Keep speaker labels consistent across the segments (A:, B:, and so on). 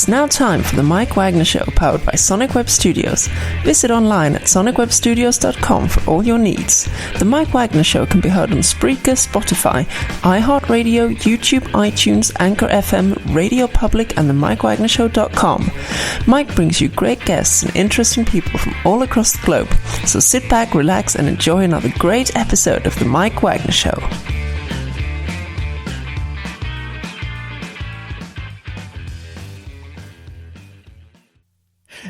A: It's now time for the Mike Wagner Show, powered by Sonic Web Studios. Visit online at sonicwebstudios.com for all your needs. The Mike Wagner Show can be heard on Spreaker, Spotify, iHeartRadio, YouTube, iTunes, Anchor FM, Radio Public, and the MikeWagnerShow.com. Mike brings you great guests and interesting people from all across the globe. So sit back, relax, and enjoy another great episode of the Mike Wagner Show.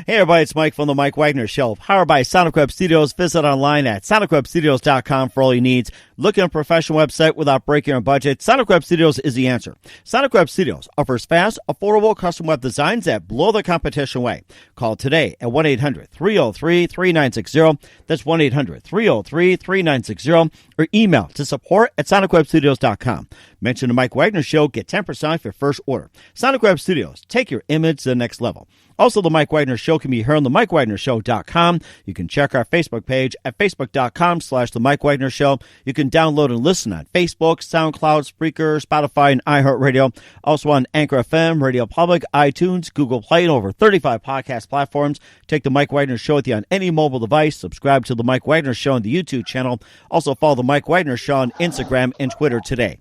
B: Hey everybody, it's Mike from the Mike Wagner Show, powered by Sonic Web Studios. Visit online at sonicwebstudios.com for all your needs. Looking at a professional website without breaking your budget? Sonic Web Studios is the answer. Sonic Web Studios offers fast, affordable custom web designs that blow the competition away. Call today at 1-800-303-3960. That's 1-800-303-3960. Or email to support at sonicwebstudios.com. Mention the Mike Wagner Show, get 10% off your first order. Sonic Web Studios, take your image to the next level. Also, the Mike Wagner Show can be heard on the MikeWagnerShow.com. You can check our Facebook page at facebook.com/the Mike Wagner Show. You can download and listen on Facebook, SoundCloud, Spreaker, Spotify, and iHeartRadio. Also on Anchor FM, Radio Public, iTunes, Google Play, and over 35 podcast platforms. Take the Mike Wagner Show with you on any mobile device. Subscribe to the Mike Wagner Show on the YouTube channel. Also follow the Mike Wagner Show on Instagram and Twitter today.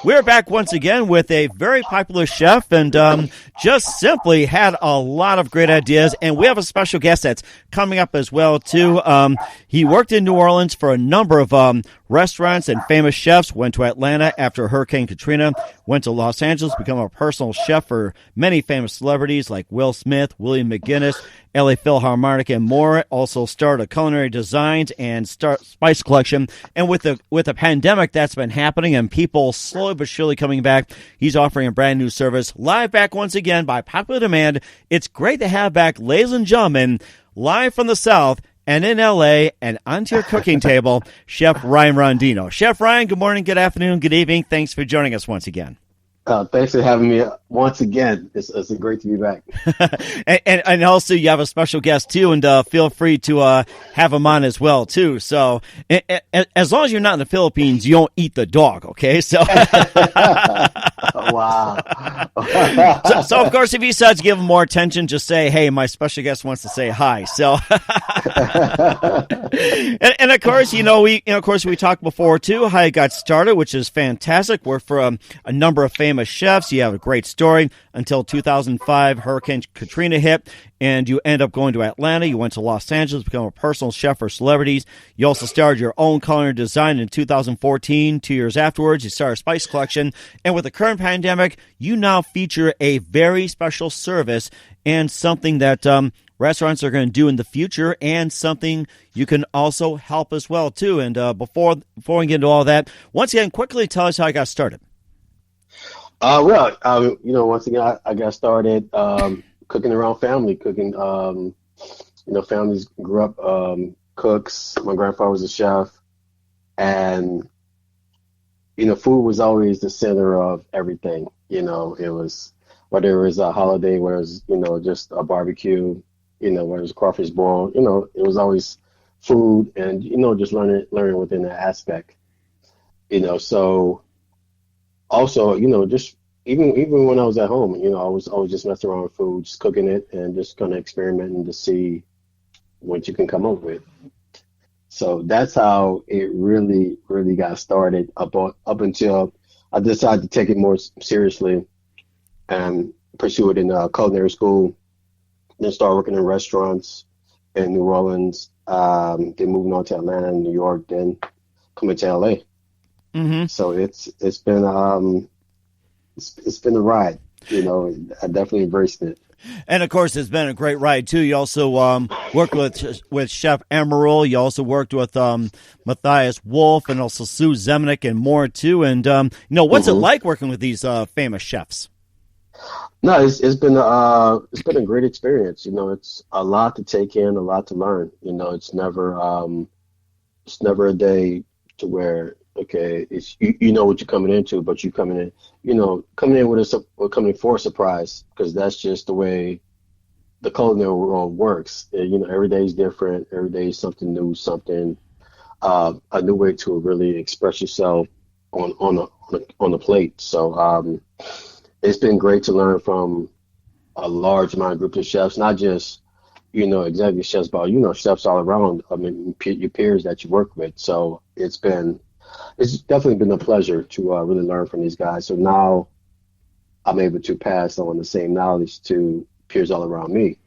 B: We're back once again with a very popular chef and just simply had a lot of great ideas. And we have a special guest that's coming up as well, too. He worked in New Orleans for a number of restaurants and famous chefs, went to Atlanta after Hurricane Katrina, went to Los Angeles, become a personal chef for many famous celebrities like Will Smith, William McGinnis, LA Philharmonic, and more. Also started a culinary designs and spice collection. And with the pandemic that's been happening and people slowly but surely coming back, he's offering a brand new service. Live back once again by popular demand. It's great to have back, ladies and gentlemen, live from the South and in L.A. and onto your cooking table, Chef Ryan Rondeno. Chef Ryan, good morning, good afternoon, good evening. Thanks for joining us once again.
C: Thanks for having me once again. It's great to be back.
B: and also you have a special guest too, and feel free to have him on as well too. So as long as you're not in the Philippines, you don't eat the dog, okay? So
C: wow.
B: so of course, if he decides to give him more attention, just say, "Hey, my special guest wants to say hi." So and of course, we talked before too how you got started, which is fantastic. Worked for a number of famous chefs. You have a great story until 2005, Hurricane Katrina hit, and you end up going to Atlanta. You went to Los Angeles, become a personal chef for celebrities. You also started your own culinary design in 2014. 2 years afterwards, you started a spice collection. And with the current pandemic, you now feature a very special service and something that restaurants are going to do in the future, and something you can also help as well too. And before we get into all that, once again, quickly tell us how you got started.
C: Once again, I got started cooking around family, families grew up cooks. My grandfather was a chef, and, food was always the center of everything. It was, whether it was a holiday, whether it was, just a barbecue, whether it was crawfish boil, it was always food and, just learning within that aspect, so. Also, just even when I was at home, I was always just messing around with food, just cooking it and just kind of experimenting to see what you can come up with. So that's how it really, really got started up until I decided to take it more seriously and pursue it in culinary school. Then start working in restaurants in New Orleans. Then moving on to Atlanta and New York. Then coming to LA. Mm-hmm. So it's been a ride, I definitely embraced it.
B: And of course, it's been a great ride too. You also worked with Chef Emerald. You also worked with Matthias Wolf and also Sue Zemnick and more too. And what's it like working with these famous chefs?
C: No, it's been a great experience. It's a lot to take in, a lot to learn. It's never a day to where, okay, it's you know what you're coming into, but you coming in for a surprise, because that's just the way the culinary world works. Every day is different. Every day is something new, a new way to really express yourself on the plate. So it's been great to learn from a large amount of groups of chefs, not just, executive chefs, but, chefs all around. I mean, your peers that you work with. So it's definitely been a pleasure to really learn from these guys. So now I'm able to pass on the same knowledge to peers all around me,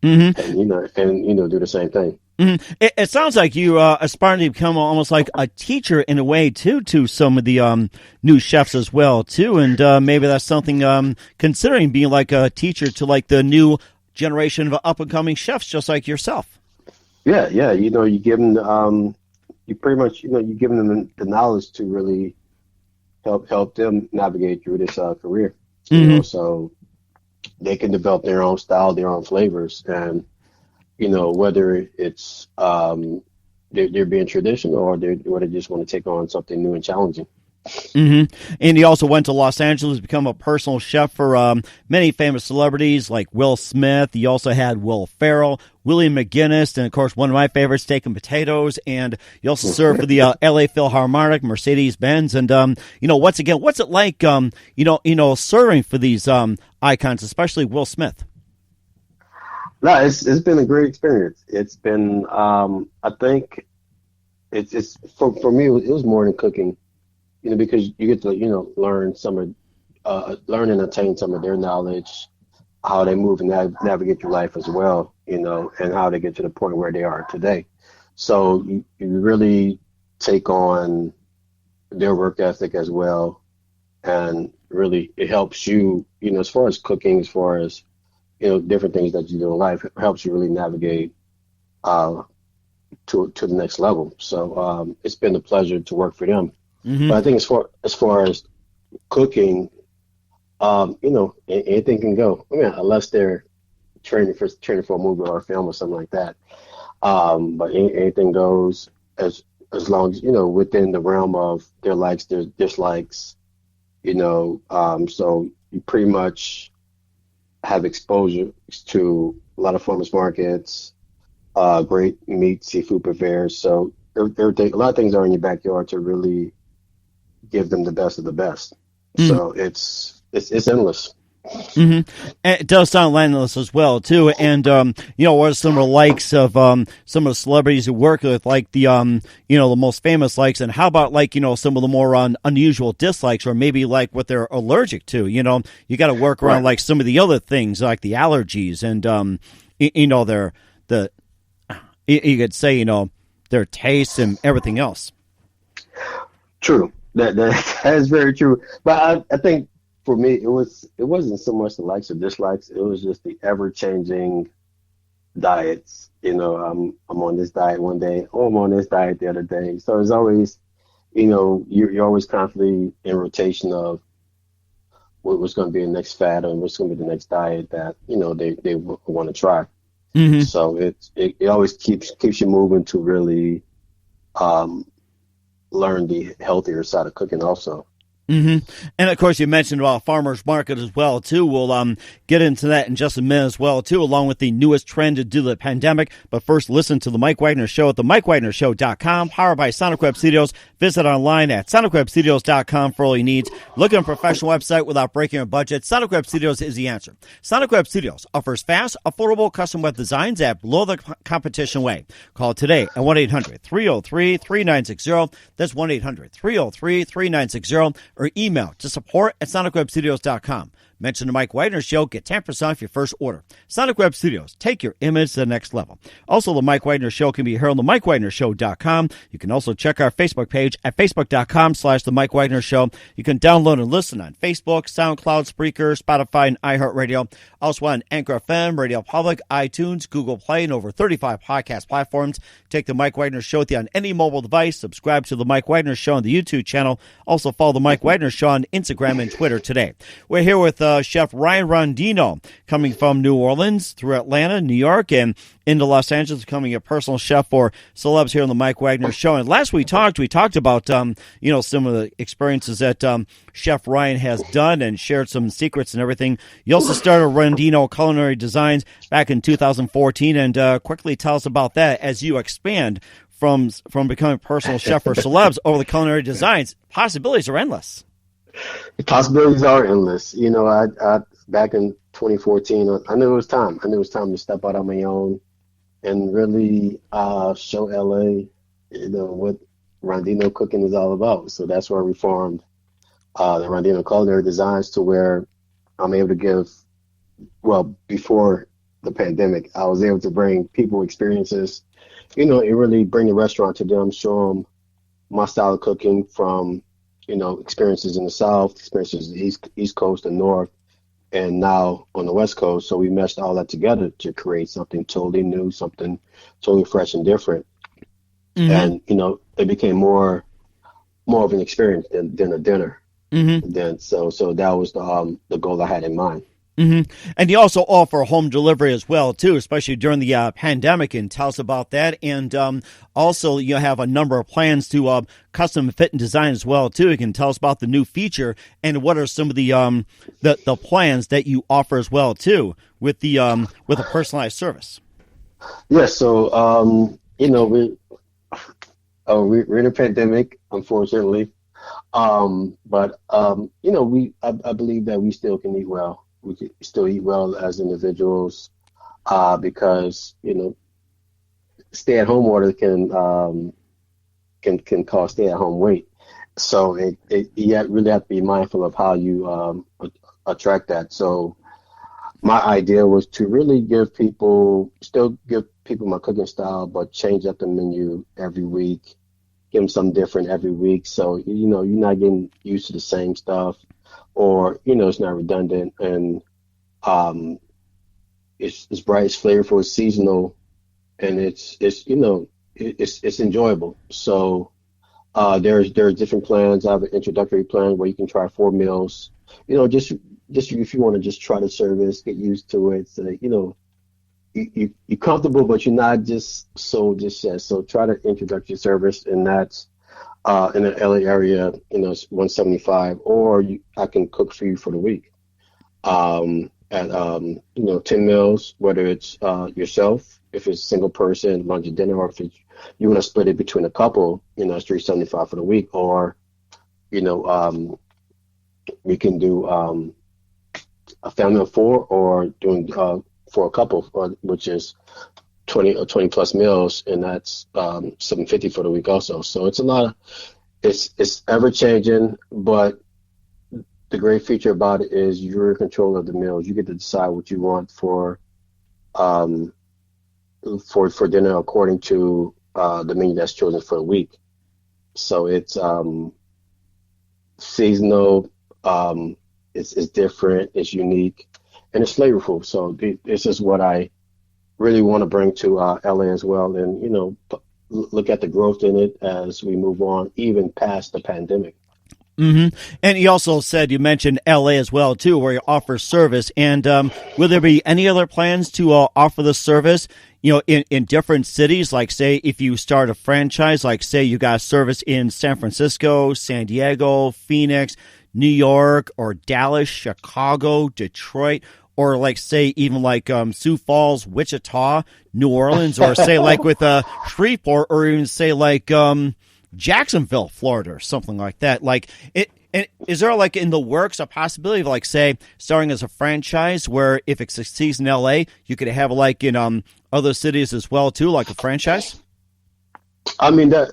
C: and do the same thing.
B: It sounds like you aspiring to become almost like a teacher in a way too to some of the new chefs as well too, and maybe that's something considering being like a teacher to like the new generation of up and coming chefs, just like yourself.
C: Yeah. You give them you pretty much you give them the knowledge to really help them navigate through this career. So they can develop their own style, their own flavors, and whether it's they're being traditional or they just want to take on something new and challenging.
B: And he also went to Los Angeles to become a personal chef for many famous celebrities like Will Smith. He also had Will Ferrell, William McGinnis, and of course one of my favorites, Steak and Potatoes. And he also served for the LA Philharmonic, Mercedes-Benz. And once again, what's it like serving for these icons, especially Will Smith?
C: No, it's been a great experience. It's been I think it's for me it was more than cooking. Because you get to, learn learn and attain some of their knowledge, how they move and navigate through life as well, and how they get to the point where they are today. So you really take on their work ethic as well. And really it helps you, as far as cooking, as far as, different things that you do in life, it helps you really navigate to the next level. So it's been a pleasure to work for them. But I think as far as cooking, anything can go. I mean, unless they're training for a movie or a film or something like that. But anything goes as long as within the realm of their likes, their dislikes. So you pretty much have exposure to a lot of farmers markets, great meat, seafood purveyors. So everything, a lot of things are in your backyard to really give them the best of the best. So it's endless.
B: And it does sound endless as well too. And what are some of the likes of some of the celebrities who work with, like the the most famous likes, and how about like some of the more unusual dislikes, or maybe like what they're allergic to? You got to work around like some of the other things like the allergies and you could say their tastes and everything else.
C: True. That is very true. But I think for me, it wasn't so much the likes or dislikes. It was just the ever changing diets. I'm on this diet one day. Oh, I'm on this diet the other day. So it's always, you're always constantly in rotation of what's going to be the next fad or what's going to be the next diet that they want to try. So it always keeps you moving to really learn the healthier side of cooking also.
B: And of course, you mentioned about farmers market as well too. We'll get into that in just a minute as well too, along with the newest trend due to the pandemic. But first, listen to the Mike Wagner Show at the MikeWagnerShow.com, powered by Sonic Web Studios. Visit online at SonicWebStudios.com for all your needs. Look at a professional website without breaking a budget. Sonic Web Studios is the answer. Sonic Web Studios offers fast, affordable custom web designs at below the competition way. Call today at 1-800-303-3960. That's 1-800-303-3960. Or email to support@sonicwebstudios.com. Mention the Mike Wagner Show, get 10% off your first order. Sonic Web Studios, take your image to the next level. Also, the Mike Wagner Show can be heard on the MikeWagnerShow.com. You can also check our Facebook page at Facebook.com/The Mike Wagner Show. You can download and listen on Facebook, SoundCloud, Spreaker, Spotify, and iHeartRadio. Also on Anchor FM, Radio Public, iTunes, Google Play, and over 35 podcast platforms. Take the Mike Wagner Show with you on any mobile device. Subscribe to the Mike Wagner Show on the YouTube channel. Also follow the Mike Wagner Show on Instagram and Twitter today. We're here with Chef Ryan Rondeno, coming from New Orleans through Atlanta, New York, and into Los Angeles, becoming a personal chef for celebs here on the Mike Wagner Show. And last we talked about some of the experiences that Chef Ryan has done and shared some secrets and everything. You also started Rondeno Culinary Designs back in 2014, and quickly tell us about that as you expand from becoming a personal chef for celebs over the culinary designs. Possibilities are endless.
C: The possibilities are endless. I back in 2014. I knew it was time. I knew it was time to step out on my own and really show LA, what Rondeno cooking is all about. So that's where we formed the Rondeno Culinary Designs, to where I'm able to give, well, before the pandemic, I was able to bring people experiences, and really bring the restaurant to them, show them my style of cooking from, experiences in the South, experiences in the East Coast and North, and now on the West Coast. So we meshed all that together to create something totally new, something totally fresh and different.
B: Mm-hmm.
C: And, it became more of an experience than a dinner.
B: Mm-hmm.
C: Then, so that was the goal I had in mind.
B: Mm-hmm. And you also offer home delivery as well, too, especially during the pandemic. And tell us about that. And also, you have a number of plans to custom fit and design as well, too. You can tell us about the new feature and what are some of the plans that you offer as well, too, with a personalized service.
C: Yeah. So we're in a pandemic, unfortunately. But I believe that we still can eat well. We can still eat well as individuals, because stay-at-home order can cause stay-at-home weight. So you really have to be mindful of how you attract that. So my idea was to really still give people my cooking style, but change up the menu every week, give them something different every week. So you're not getting used to the same stuff, or it's not redundant, and it's bright, it's flavorful, it's seasonal, and it's enjoyable. So there's different plans. I have an introductory plan where you can try 4 meals. Just if you want to just try the service, get used to it. So, you're comfortable, but you're not just sold just yet. So try the introductory service, and that's in the LA area, it's $175, or I can cook for you for the week. At 10 meals, whether it's yourself, if it's a single person, lunch and dinner, or if you want to split it between a couple, it's $375 for the week, or we can do a family of 4, or doing for a couple, which is 20 plus meals, and that's $750 for the week also. So it's a lot of, it's ever changing, but the great feature about it is you're in control of the meals. You get to decide what you want for dinner according to the menu that's chosen for the week. So it's seasonal, it's different, it's unique, and it's flavorful. So this is what I really want to bring to LA as well, and look at the growth in it as we move on, even past the pandemic.
B: Mm-hmm. And you mentioned LA as well, too, where you offer service. And will there be any other plans to offer the service, in different cities? Like, say, if you start a franchise, like, say, you got service in San Francisco, San Diego, Phoenix, New York, or Dallas, Chicago, Detroit, or like, say, even like Sioux Falls, Wichita, New Orleans, or say like with Shreveport, or even say like Jacksonville, Florida, or something like that. Like, is there like in the works a possibility of like, say, starting as a franchise where if it succeeds in LA, you could have like in other cities as well too, like a franchise?
C: I mean that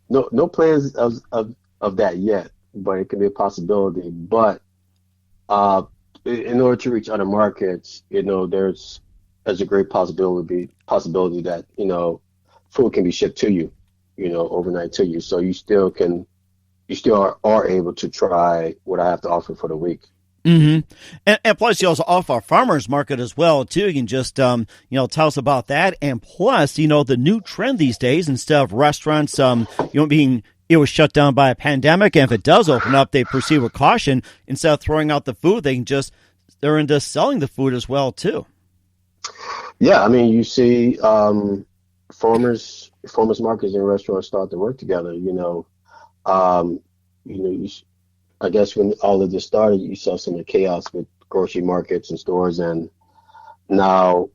C: no plans of that yet, but it can be a possibility. But in order to reach other markets, there's a great possibility that food can be shipped to you, overnight to you. So you still are able to try what I have to offer for the week.
B: Mm-hmm. And plus, you also offer a farmer's market as well, too. You can just, tell us about that. And plus, the new trend these days, instead of restaurants, being shut down by a pandemic, and if it does open up, they proceed with caution. Instead of throwing out the food, they're into selling the food as well, too.
C: Yeah, I mean, you see farmers markets and restaurants start to work together. I guess when all of this started, you saw some of the chaos with grocery markets and stores, and now,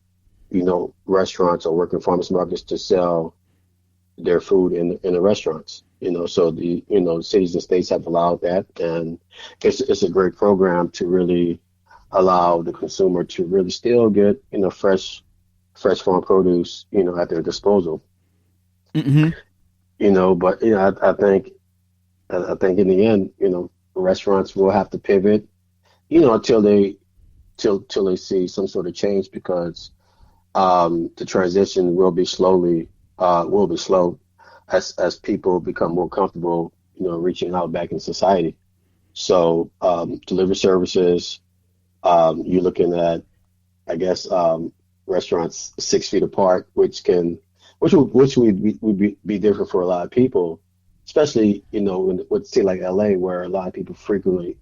C: restaurants are working farmers markets to sell their food in the restaurants. So the cities and states have allowed that, and it's a great program to really allow the consumer to really still get, fresh farm produce, at their disposal.
B: Hmm.
C: But I think in the end, restaurants will have to pivot, until till they see some sort of change, because the transition will be slow as people become more comfortable, reaching out back in society. So delivery services, you're looking at, I guess, restaurants 6 feet apart, which would be different for a lot of people, especially in what say like LA, where a lot of people frequently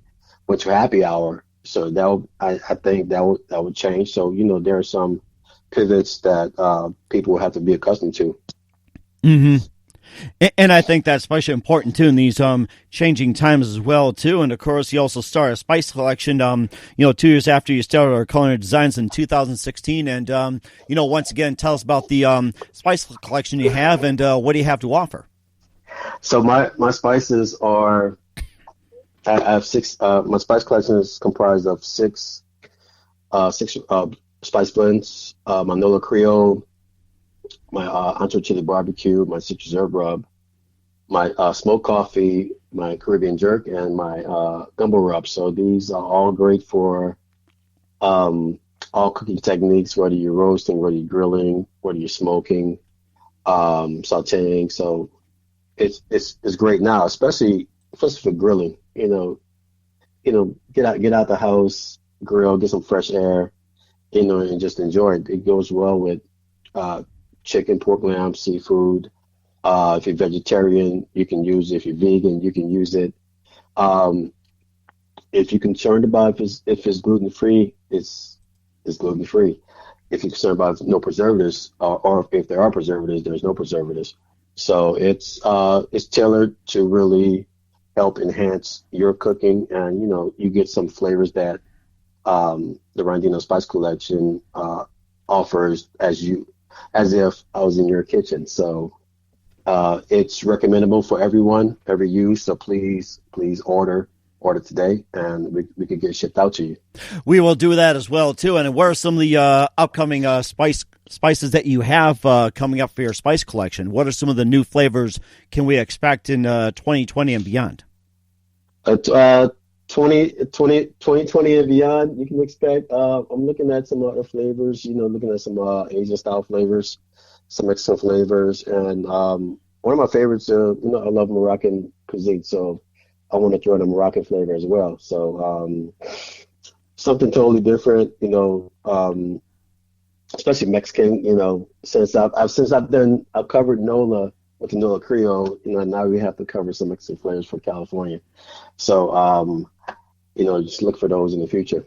C: went to happy hour. So I think that would change. So there are some pivots that people will have to be accustomed to.
B: Hmm. And I think that's especially important too in these changing times as well too. And of course, you also start a spice collection. 2 years after you started our culinary designs in 2016. And once again, tell us about the spice collection you have and what do you have to offer.
C: So my spices are I have six. My spice collection is comprised of six spice blends: my Nola Creole, my Ancho Chili Barbecue, my citrus herb rub, my smoked coffee, my Caribbean jerk, and my gumbo rub. So these are all great for all cooking techniques, whether you're roasting, whether you're grilling, whether you're smoking, sautéing. So it's great now, especially for grilling. Get out the house, grill, get some fresh air, and just enjoy it. It goes well with chicken, pork, lamb, seafood. If you're vegetarian, you can use it. If you're vegan, you can use it. Um, if you're concerned about if it's gluten free, it's gluten free. If you're concerned about no preservatives, or if there are preservatives, there's no preservatives. So it's tailored to really help enhance your cooking, and you get some flavors that the Rondeno Spice Collection offers as if I was in your kitchen. So it's recommendable for everyone, every use. So please order today, and we could get shipped out to you.
B: We will do that as well too. And what are some of the upcoming spices that you have coming up for your spice collection? What are some of the new flavors can we expect in 2020 and beyond?
C: 2020 and beyond, you can expect. I'm looking at some other flavors. Looking at some Asian style flavors, some Mexican flavors, and one of my favorites. I love Moroccan cuisine, so I want to throw in a Moroccan flavor as well. So something totally different. Especially Mexican. Since I've covered Nola with the Nola Creole. Now we have to cover some Mexican flavors for California. So just look for those in the future.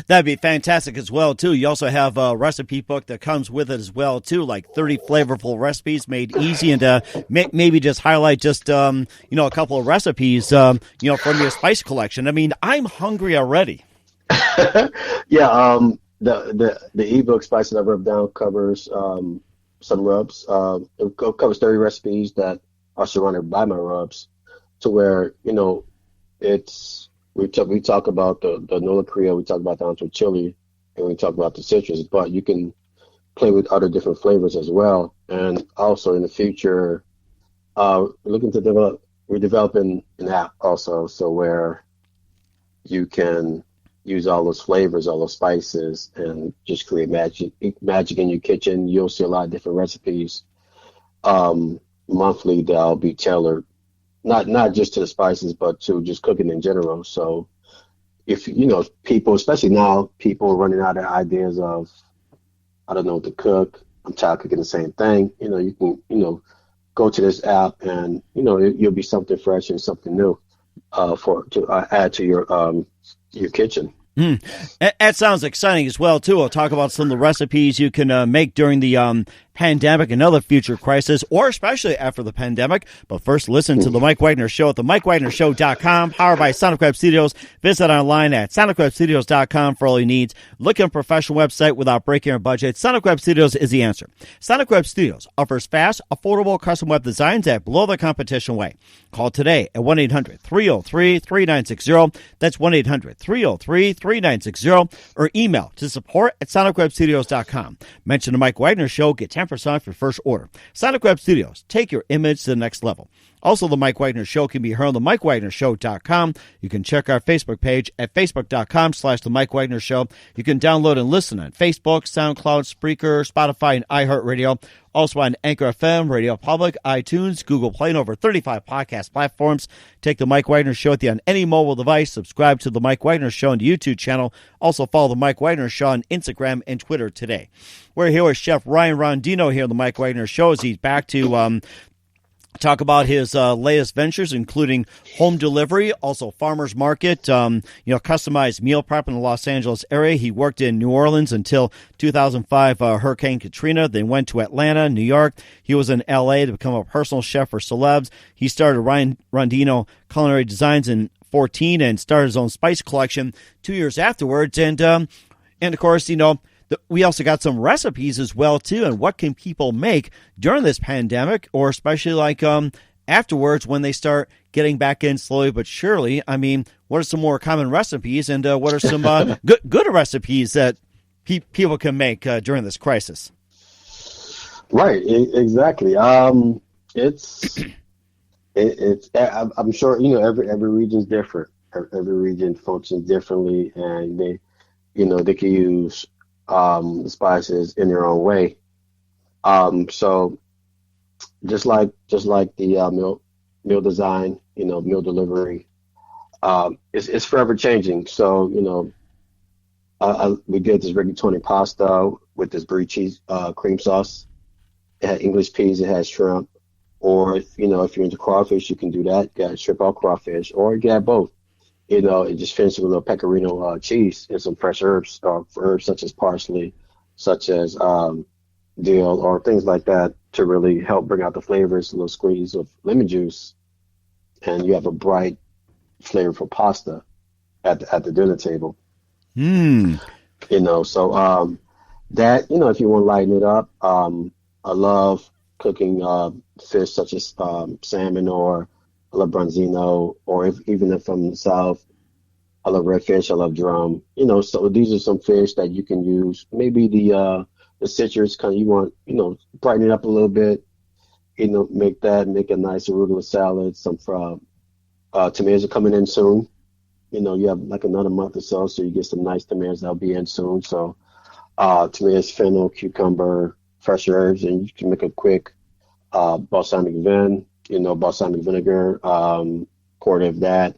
B: That'd be fantastic as well too. You also have a recipe book that comes with it as well too, like 30 flavorful recipes made easy, and maybe just highlight just a couple of recipes from your spice collection. I mean, I'm hungry already.
C: Yeah, the ebook Spices I Rub Down covers some rubs. It covers 30 recipes that are surrounded by my rubs, to where it's we talk about the Nola Creole, we talk about the Ancho Chili, and we talk about the citrus, but you can play with other different flavors as well. And also in the future, we're developing an app also, so where you can use all those flavors, all those spices, and just create magic in your kitchen. You'll see a lot of different recipes monthly that'll be tailored not just to the spices, but to just cooking in general. So if people, especially now, people are running out of ideas of, I don't know what to cook. I'm tired of cooking the same thing. You can go to this app, and you'll be something fresh and something new to add to your kitchen.
B: That sounds exciting as well too. I'll talk about some of the recipes you can make during the pandemic, another future crisis, or especially after the pandemic. But first, listen to The Mike Wagner Show at themikewagnershow.com, powered by Sonic Web Studios. Visit online at sonicwebstudios.com for all your needs. Look at a professional website without breaking your budget. Sonic Web Studios is the answer. Sonic Web Studios offers fast, affordable custom web designs that blow the competition away. Call today at 1-800-303-3960. That's 1-800-303-3960. Or email to support@sonicwebstudios.com. Mention The Mike Wagner Show. Get 10% off your first order. Sonic Web Studios. Take your image to the next level. Also, The Mike Wagner Show can be heard on themikewagnershow.com. You can check our Facebook page at facebook.com/The Mike Wagner Show. You can download and listen on Facebook, SoundCloud, Spreaker, Spotify, and iHeartRadio. Also on Anchor FM, Radio Public, iTunes, Google Play, and over 35 podcast platforms. Take The Mike Wagner Show with you on any mobile device. Subscribe to The Mike Wagner Show on the YouTube channel. Also follow The Mike Wagner Show on Instagram and Twitter today. We're here with Chef Ryan Rondeno here on The Mike Wagner Show as he's back to talk about his latest ventures, including home delivery, also farmers market, customized meal prep in the Los Angeles area. He worked in New Orleans until 2005 Hurricane Katrina, then went to Atlanta, New York. He was in L.A. to become a personal chef for celebs. He started Ryan Rondeno Culinary Designs in 2014 and started his own spice collection 2 years afterwards. And of course, we also got some recipes as well, too, and what can people make during this pandemic, or especially like afterwards when they start getting back in slowly but surely. I mean, what are some more common recipes, and what are some good recipes that people can make during this crisis?
C: Right, exactly. It's I'm sure every region's different. Every region functions differently, and they can use the spices in their own way. So just like the meal design, meal delivery, it's forever changing. So we did this rigatoni pasta with this brie cheese cream sauce. It had English peas, it has shrimp, or if you're into crawfish, you can do that. You got shrimp or crawfish, or you can have both. It just finished with a little pecorino cheese and some fresh herbs, herbs such as parsley, such as dill, or things like that to really help bring out the flavors. A little squeeze of lemon juice, and you have a bright, flavorful pasta at the dinner table. So that if you want to lighten it up, I love cooking fish such as salmon, or I love branzino, or even if I'm in the South, I love redfish, I love drum. So these are some fish that you can use. Maybe the citrus kind of you want, brighten it up a little bit. Make a nice arugula salad. Some tomatoes are coming in soon. You have like another month or so you get some nice tomatoes that'll be in soon. So tomatoes, fennel, cucumber, fresh herbs, and you can make a quick balsamic balsamic vinegar, quart of that,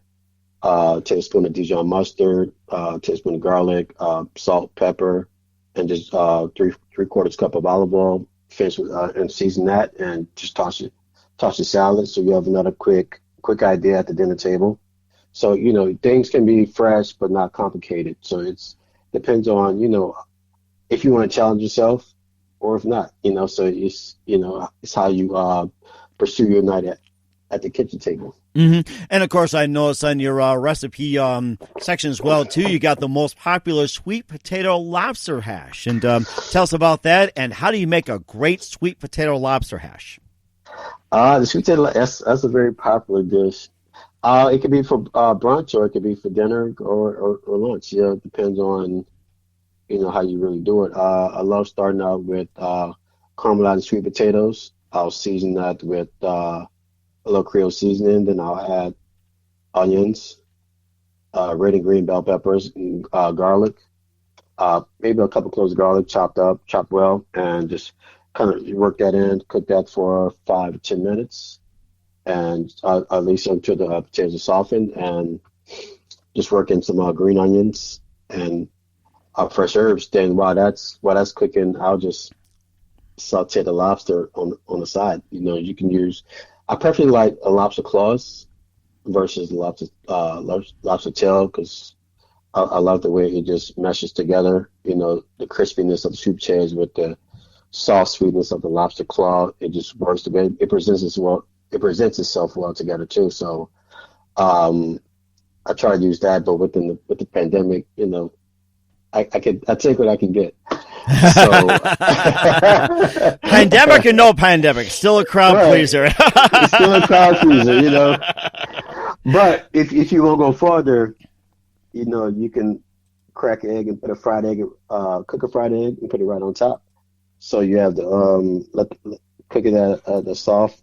C: tablespoon of Dijon mustard, tablespoon of garlic, salt, pepper, and just three-quarters cup of olive oil. Finish with, and season that, and just toss your salad. So you have another quick idea at the dinner table. So things can be fresh but not complicated. So it's depends on if you want to challenge yourself or if not. So it's how you pursue your night at the kitchen table.
B: Mm-hmm. And of course, I noticed on your recipe section as well too, you got the most popular sweet potato lobster hash. And tell us about that. And how do you make a great sweet potato lobster hash?
C: The sweet potato that's a very popular dish. It could be for brunch, or it could be for dinner or lunch. It depends on how you really do it. I love starting out with caramelized sweet potatoes. I'll season that with a little Creole seasoning. Then I'll add onions, red and green bell peppers, and garlic. Maybe a couple cloves of garlic chopped well, and just kind of work that in, cook that for 5 to 10 minutes, and at least until the potatoes are softened, and just work in some green onions and fresh herbs. Then while that's cooking, I'll just saute the lobster on the side. You can use. I preferably like a lobster claws versus lobster tail, because I love the way it just meshes together. The crispiness of the sweet potatoes with the soft sweetness of the lobster claw. It just works together. It presents itself well together too. So um, I try to use that, but with the pandemic, I take what I can get. So
B: Pandemic or no pandemic, still a crowd
C: right,
B: pleaser.
C: it's still a crowd pleaser. But if you want to go farther, you can crack an egg and put a fried egg, cook a fried egg and put it right on top. So you have the cook it at the soft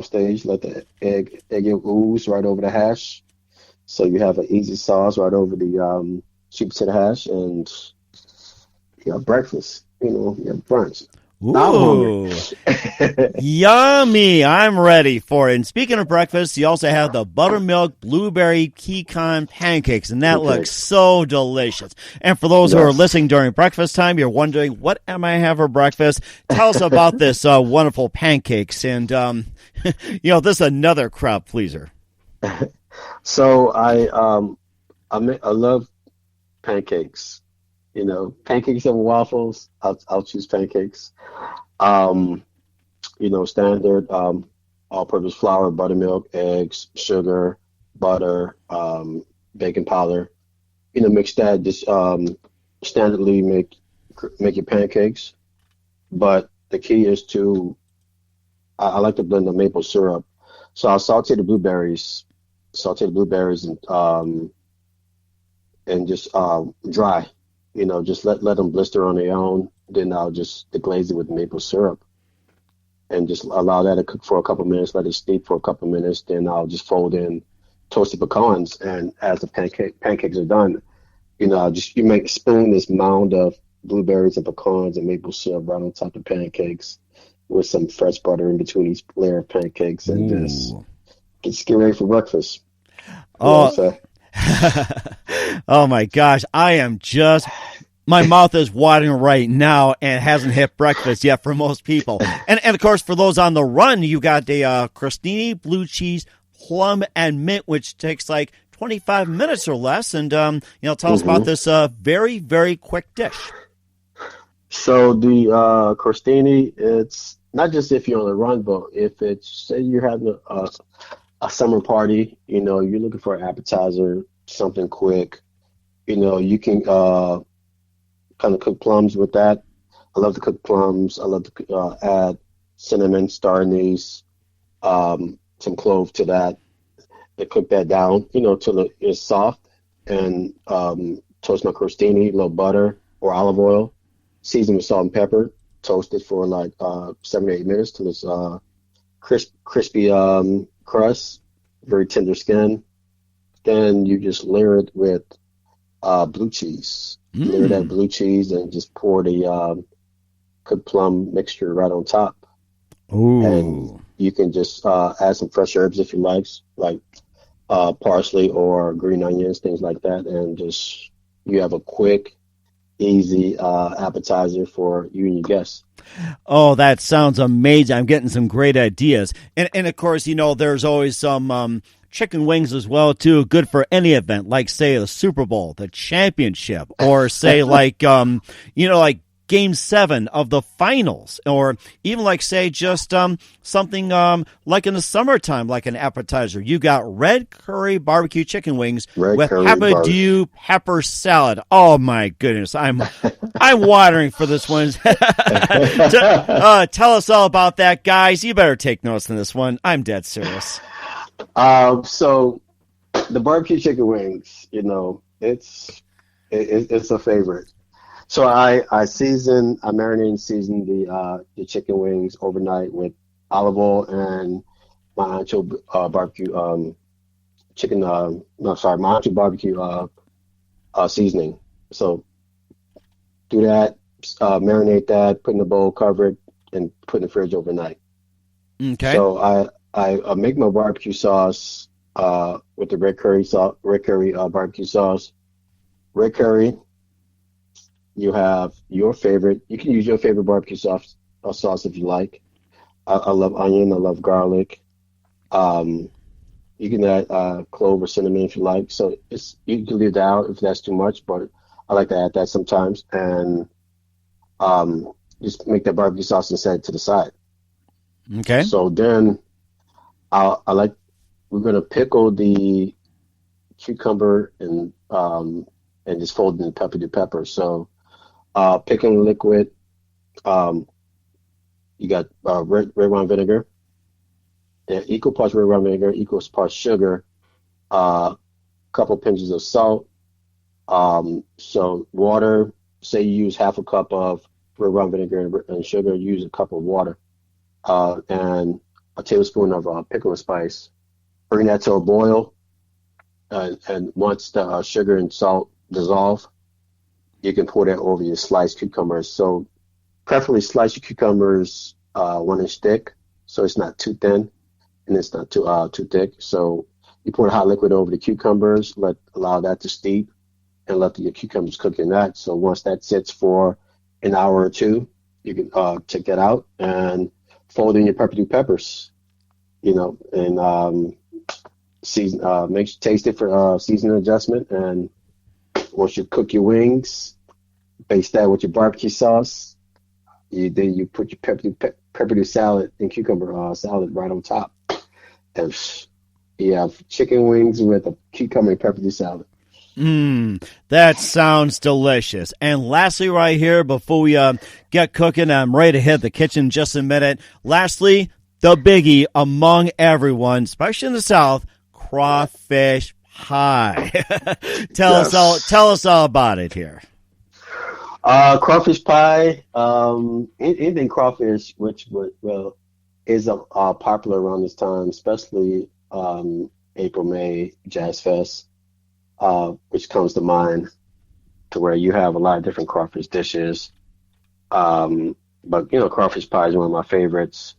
C: stage. Let the egg yolk ooze right over the hash. So you have an easy sauce right over the sweet potato hash, and you have breakfast. You have brunch. Now I'm
B: Ooh,
C: hungry.
B: yummy. I'm ready for it. And speaking of breakfast, you also have the buttermilk blueberry pecan pancakes, and that looks
C: Pancakes.
B: so delicious. And for those who are
C: Yes.
B: listening during breakfast time, you're wondering, what am I having for breakfast? Tell us about this wonderful pancakes. And, this is another crowd pleaser.
C: So I love pancakes. Pancakes and waffles. I'll choose pancakes. Um, Standard all-purpose flour, buttermilk, eggs, sugar, butter, baking powder. Mix that. Just standardly make your pancakes. But the key is I like to blend the maple syrup. So I'll saute the blueberries and just dry. Just let them blister on their own. Then I'll just deglaze it with maple syrup and just allow that to cook for a couple minutes. Let it steep for a couple minutes. Then I'll just fold in toasted pecans. And as the pancakes are done, you make spoon this mound of blueberries and pecans and maple syrup right on top of pancakes with some fresh butter in between each layer of pancakes, and just
B: Ooh.
C: get ready for breakfast. You know
B: Oh,
C: what I'm saying?
B: oh my gosh. My mouth is watering right now and hasn't hit breakfast yet for most people. And of course, for those on the run, you got the crostini, blue cheese, plum, and mint, which takes like 25 minutes or less. And, tell us about
C: hmm
B: this very, very quick dish.
C: So the crostini, it's not just if you're on the run, but if it's say you're having a summer party, you're looking for an appetizer, something quick. You can kind of cook plums with that. I love to cook plums. I love to add cinnamon, star anise, some clove to that, and cook that down, till it's soft. And toast my crostini, a little butter or olive oil, season with salt and pepper. Toast it for like 7 to 8 minutes till it's crispy crust, very tender skin. Then you just layer it with blue cheese. Layer that
B: Mm.
C: blue cheese and just pour the cooked plum mixture right on top. And
B: Ooh.
C: you can just add some fresh herbs if you like parsley or green onions, things like that. And just you have a quick, easy appetizer for you and your guests.
B: Oh, that sounds amazing. I'm getting some great ideas. And of course, there's always some chicken wings as well, too. Good for any event, like, say, the Super Bowl, the championship, or say, like Game 7 of the finals, or even like, say, just something like in the summertime, like an appetizer. You got red curry barbecue chicken wings
C: Red
B: with
C: curry barbecue.
B: Habanero pepper salad. Oh my goodness, I'm watering for this one. Tell us all about that, guys. You better take notes on this one. I'm dead serious.
C: So the barbecue chicken wings, it's a favorite. So I marinate and season the chicken wings overnight with olive oil and my ancho barbecue chicken no sorry my ancho barbecue seasoning. So do that, marinate that, put in a bowl, cover it, and put in the fridge overnight.
B: Okay.
C: So I make my barbecue sauce with the red curry barbecue sauce. Red curry. You have your favorite. You can use your favorite barbecue sauce if you like. I love onion. I love garlic. Um, you can add clove or cinnamon if you like. So you can leave that out if that's too much, but I like to add that sometimes. And just make that barbecue sauce and set it to the side.
B: Okay.
C: So then I like we're gonna pickle the cucumber and just fold in pepper to pepper. So pickling liquid, um, you got red wine vinegar, equal parts red wine vinegar, equals parts sugar, a couple pinches of salt. So water, say you use half a cup of red wine vinegar and sugar, use a cup of water, and a tablespoon of pickling spice. Bring that to a boil, and once the sugar and salt dissolve, you can pour that over your sliced cucumbers. So preferably slice your cucumbers 1 inch thick, so it's not too thin and it's not too thick. So you pour hot liquid over the cucumbers, allow that to steep, and let the cucumbers cook in that. So once that sits for an hour or two, you can take that out and fold in your peppers, and season, taste it for seasoning adjustment. And once you cook your wings, baste that with your barbecue sauce. Then you put your pepper salad and cucumber salad right on top. And you have chicken wings with a cucumber and pepper salad.
B: That sounds delicious. And lastly, right here, before we get cooking, I'm ready to hit the kitchen just a minute. Lastly, the biggie among everyone, especially in the South, crawfish pie. Tell us all about it here.
C: Crawfish pie, anything crawfish, which is popular around this time, especially April, May, Jazz Fest, which comes to mind, to where you have a lot of different crawfish dishes. But crawfish pie is one of my favorites.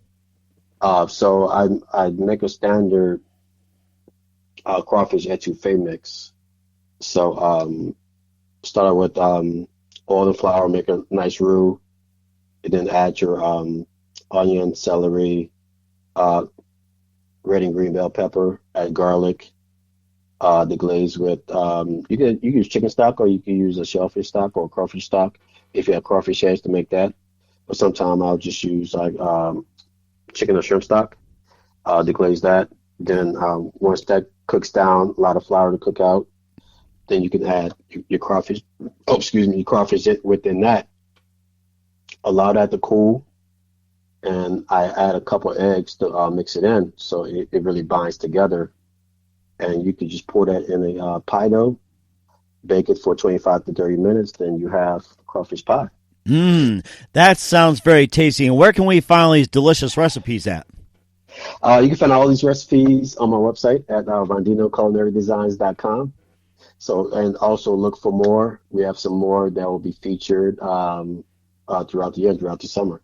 C: So I make a standard crawfish etouffee mix. So start out with oil and flour, make a nice roux, and then add your onion, celery, red and green bell pepper, add garlic, the glaze with you can use chicken stock, or you can use a shellfish stock or crawfish stock if you have crawfish heads to make that. But sometimes I'll just use like chicken or shrimp stock, deglaze that. Then once that cooks down, a lot of flour to cook out. Then you can add your crawfish. Oh, excuse me, your crawfish within that. Allow that to cool, and I add a couple of eggs to mix it in, so it really binds together. And you can just pour that in a pie dough, bake it for 25 to 30 minutes. Then you have crawfish pie.
B: That sounds very tasty. And where can we find these delicious recipes at?
C: You can find all these recipes on my website at RondenoCulinaryDesigns.com. So, and also look for more. We have some more that will be featured throughout the year, throughout the summer.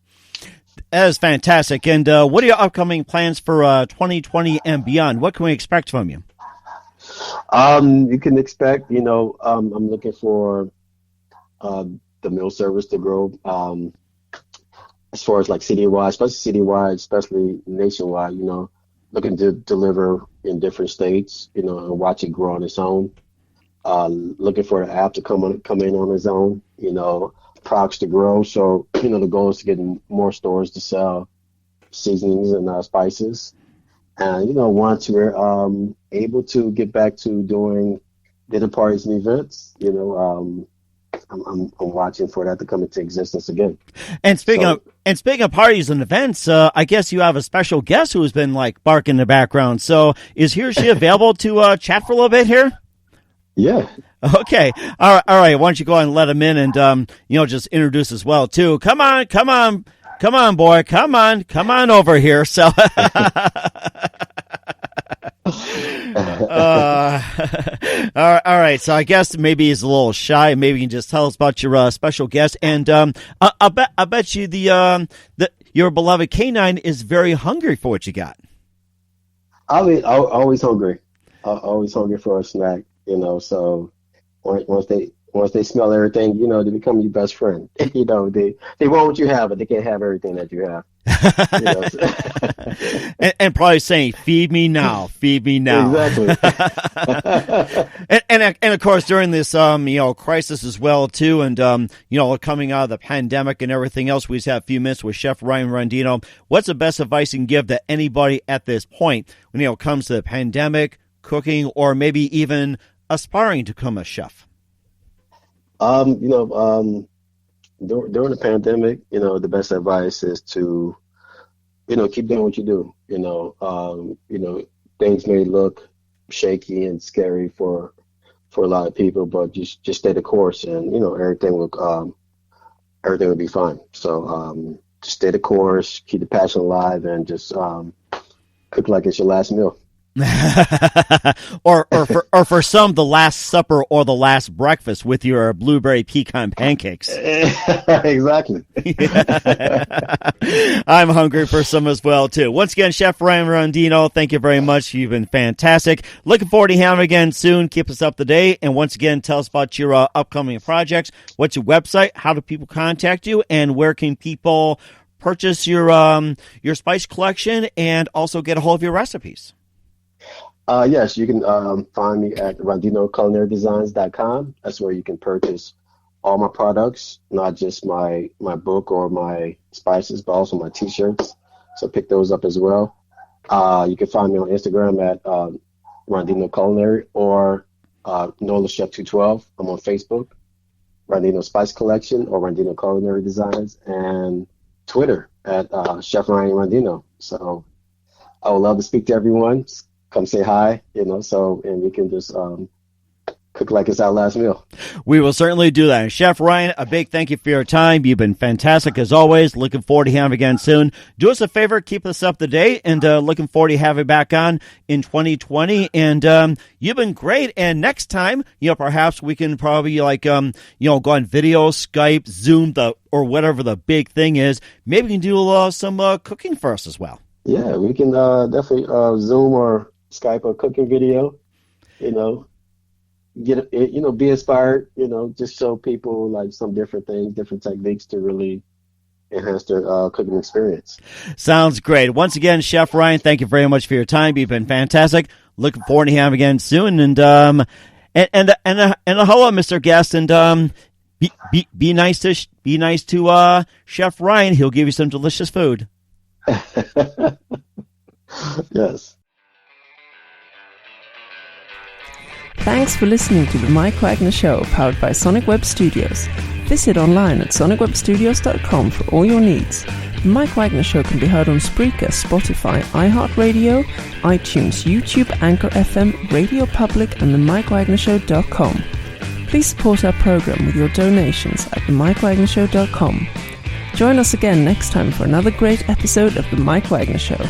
B: That is fantastic. And what are your upcoming plans for 2020 and beyond? What can we expect from you?
C: You can expect, I'm looking for the meal service to grow as far as like citywide, especially nationwide, looking to deliver in different states, and watch it grow on its own. Looking for the app to come in on its own, products to grow. So, the goal is to get more stores to sell seasonings and spices. And, once we're able to get back to doing dinner parties and events, I'm watching for that to come into existence again.
B: And speaking of parties and events, I guess you have a special guest who has been like barking in the background. So is he or she available to chat for a little bit here?
C: Yeah.
B: Okay. All right. Why don't you go ahead and let him in and, just introduce as well, too. Come on, boy. Come on over here. So, all right. So I guess maybe he's a little shy. Maybe you can just tell us about your special guest. And I bet you your beloved canine is very hungry for what you got.
C: Always hungry. Always hungry for a snack. So once they smell everything, they become your best friend. They want what you have, but they can't have everything that you have. You know?
B: and probably saying, "Feed me now, feed me now."
C: Exactly.
B: and of course during this crisis as well too, and coming out of the pandemic and everything else, we just have a few minutes with Chef Ryan Rondeno. What's the best advice you can give to anybody at this point when it comes to the pandemic, cooking, or maybe even aspiring to become a chef?
C: During the pandemic, the best advice is to, keep doing what you do. Things may look shaky and scary for a lot of people, but just stay the course, and everything will be fine. So just stay the course, keep the passion alive, and just cook like it's your last meal.
B: or for some, the last supper or the last breakfast with your blueberry pecan pancakes.
C: Exactly.
B: I'm hungry for some as well too. Once again, Chef Ryan Rondeno, thank you very much. You've been fantastic. Looking forward to having you again soon. Keep us up to date, and once again, tell us about your upcoming projects. What's your website? How do people contact you? And where can people purchase your spice collection and also get a hold of your recipes?
C: Yes, you can find me at RondenoCulinaryDesigns.com. That's where you can purchase all my products, not just my book or my spices, but also my T-shirts. So pick those up as well. You can find me on Instagram at Rondeno Culinary or Nola Chef 212. I'm on Facebook, Rondeno Spice Collection or Rondeno Culinary Designs, and Twitter at Chef Ryan Rondeno. So I would love to speak to everyone. Come say hi, and we can just cook like it's our last meal.
B: We will certainly do that. And Chef Ryan, a big thank you for your time. You've been fantastic as always. Looking forward to having you again soon. Do us a favor, keep us up to date, and looking forward to having you back on in 2020. And you've been great. And next time, perhaps we can probably go on video, Skype, Zoom, or whatever the big thing is. Maybe we can do some cooking for us as well.
C: Yeah, we can definitely Zoom or Skype a cooking video, get be inspired, just show people like some different things, different techniques to really enhance their cooking experience.
B: Sounds great. Once again, Chef Ryan, thank you very much for your time. You've been fantastic. Looking forward to having you again soon. And hello, Mr. Guest, and be nice to Chef Ryan. He'll give you some delicious food.
C: Yes.
A: Thanks for listening to the Mike Wagner Show, powered by Sonic Web Studios. Visit online at sonicwebstudios.com for all your needs. The Mike Wagner Show can be heard on Spreaker, Spotify, iHeartRadio, iTunes, YouTube, Anchor FM, Radio Public, and themikewagnershow.com. Please support our program with your donations at themikewagnershow.com. Join us again next time for another great episode of The Mike Wagner Show.